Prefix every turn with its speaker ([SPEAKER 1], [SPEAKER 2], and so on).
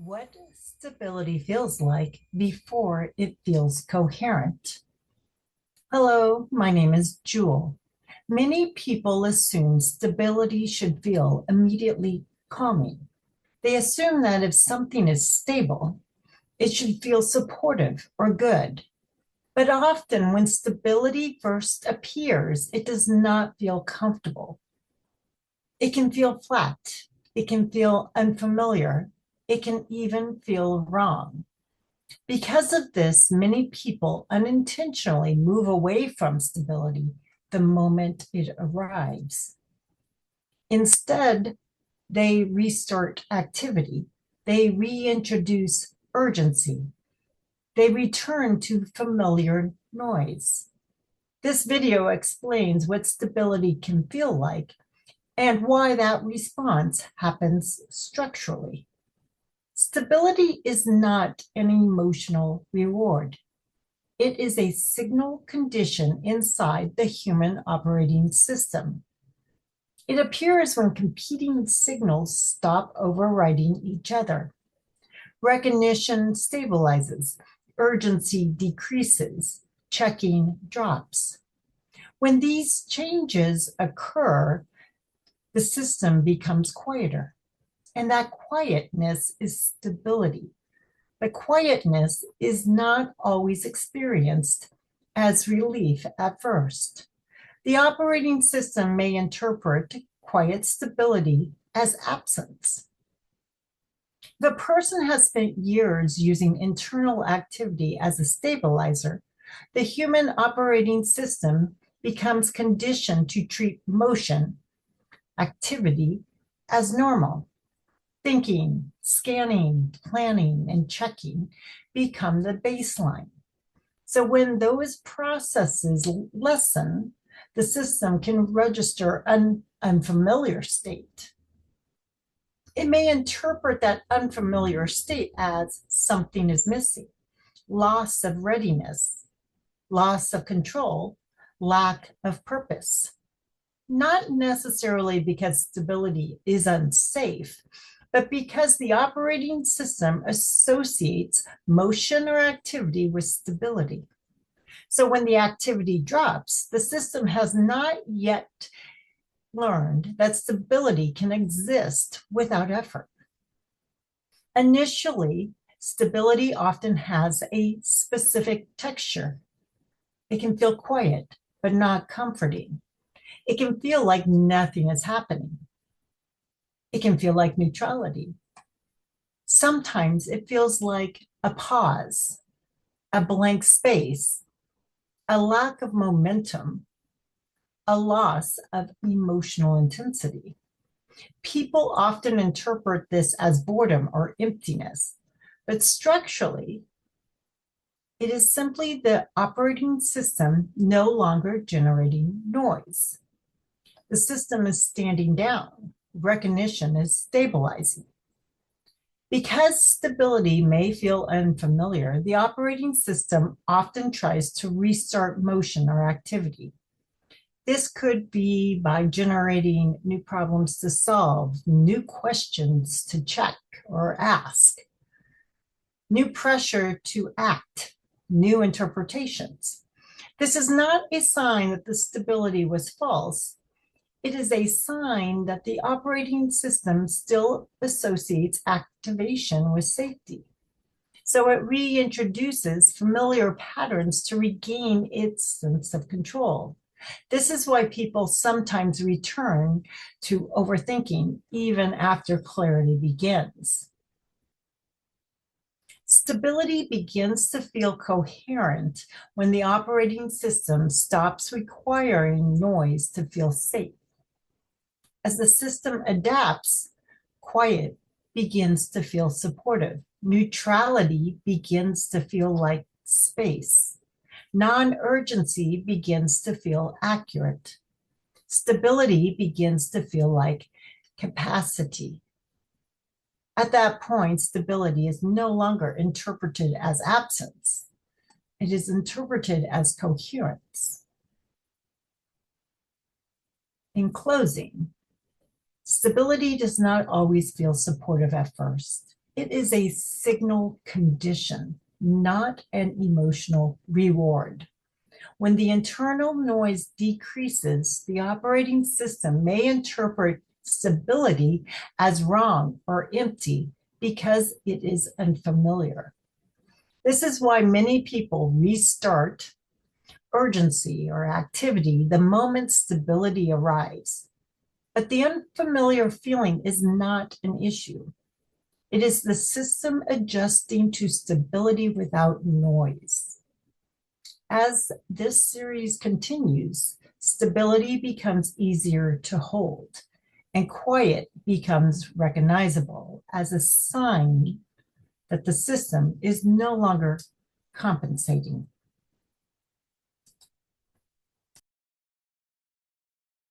[SPEAKER 1] What stability feels like before it feels coherent. Hello, my name is Jewel. Many people assume stability should feel immediately calming. They assume that if something is stable, it should feel supportive or good. But often, when stability first appears, it does not feel comfortable. It can feel flat, it can feel unfamiliar, it can even feel wrong. Because of this, many people unintentionally move away from stability the moment it arrives. Instead, they restart activity, they reintroduce urgency, they return to familiar noise. This video explains what stability can feel like and why that response happens structurally. Stability is not an emotional reward. It is a signal condition inside the human operating system. It appears when competing signals stop overriding each other. Recognition stabilizes, urgency decreases, checking drops. When these changes occur, the system becomes quieter. And that quietness is stability. But quietness is not always experienced as relief at first. The operating system may interpret quiet stability as absence. The person has spent years using internal activity as a stabilizer. The human operating system becomes conditioned to treat motion, activity, as normal. Thinking, scanning, planning, and checking become the baseline. So when those processes lessen, the system can register an unfamiliar state. It may interpret that unfamiliar state as something is missing, loss of readiness, loss of control, lack of purpose. Not necessarily because stability is unsafe, but because the operating system associates motion or activity with stability. So when the activity drops, the system has not yet learned that stability can exist without effort. Initially, stability often has a specific texture. It can feel quiet, but not comforting. It can feel like nothing is happening. It can feel like neutrality. Sometimes it feels like a pause, a blank space, a lack of momentum, a loss of emotional intensity. People often interpret this as boredom or emptiness, but structurally, it is simply the operating system no longer generating noise. The system is standing down. Recognition is stabilizing. Because stability may feel unfamiliar, the operating system often tries to restart motion or activity. This could be by generating new problems to solve, new questions to check or ask, new pressure to act, new interpretations. This is not a sign that the stability was false. It is a sign that the operating system still associates activation with safety. So it reintroduces familiar patterns to regain its sense of control. This is why people sometimes return to overthinking even after clarity begins. Stability begins to feel coherent when the operating system stops requiring noise to feel safe. As the system adapts, quiet begins to feel supportive. Neutrality begins to feel like space. Non-urgency begins to feel accurate. Stability begins to feel like capacity. At that point, stability is no longer interpreted as absence. It is interpreted as coherence. In closing, stability does not always feel supportive at first. It is a signal condition, not an emotional reward. When the internal noise decreases, the operating system may interpret stability as wrong or empty because it is unfamiliar. This is why many people restart urgency or activity the moment stability arrives. But the unfamiliar feeling is not an issue. It is the system adjusting to stability without noise. As this series continues, stability becomes easier to hold, and quiet becomes recognizable as a sign that the system is no longer compensating.